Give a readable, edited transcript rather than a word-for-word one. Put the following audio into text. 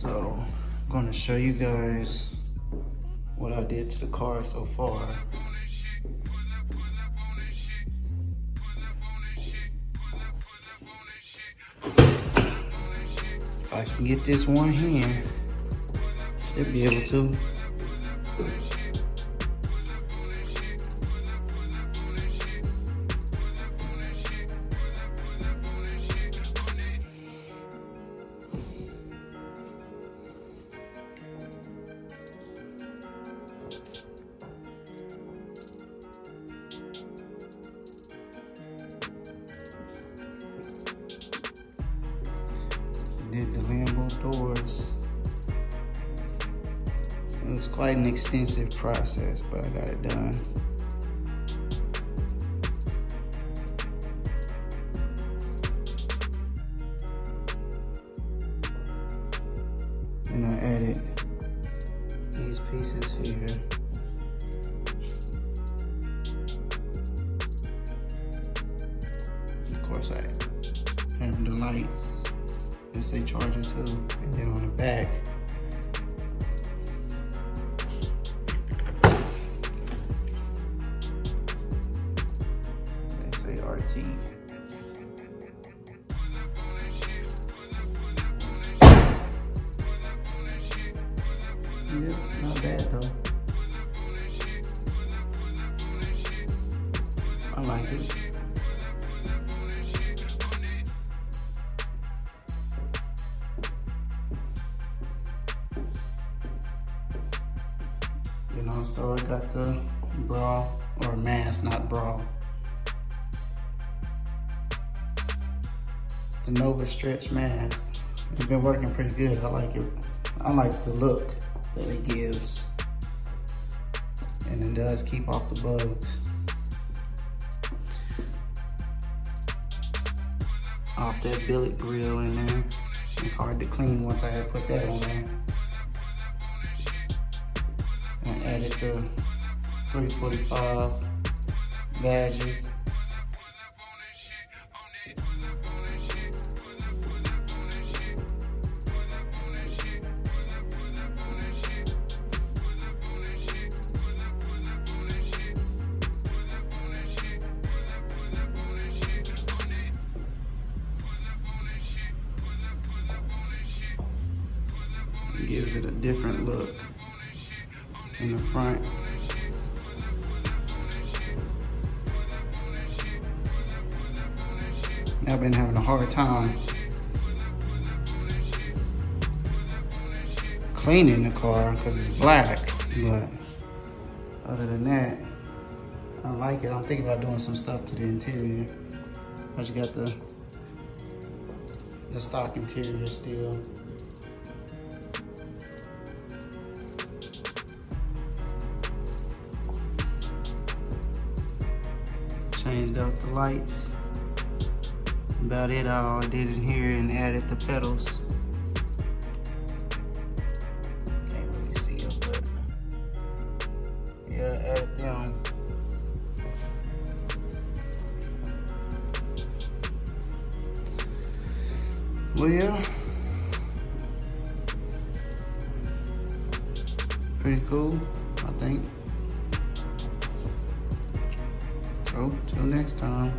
So I'm gonna show you guys what I did to the car so far. If I can get this one hand, should be able to. Did the Lambo doors. It was quite an extensive process, but I got it done. And I added these pieces here. Of course, I have the lights. This a charger too, and then on the back, they say RT. Yep, not bad though. I like it. You know, so I got the bra, or mask, not bra. The Nova stretch mask. It's been working pretty good. I like it. I like the look that it gives. And it does keep off the bugs. Off that billet grill in there. It's hard to clean once I had put that on there. And added the 345 badges. It gives it a different look in the front. I've been having a hard time cleaning the car because it's black, but other than that, I like it. I'm thinking about doing some stuff to the interior. I just got the stock interior still. Changed out the lights. About it. All I did in here and added the pedals. Can't really see it, but yeah, added them. Well, yeah, pretty cool, I think. So, till next time.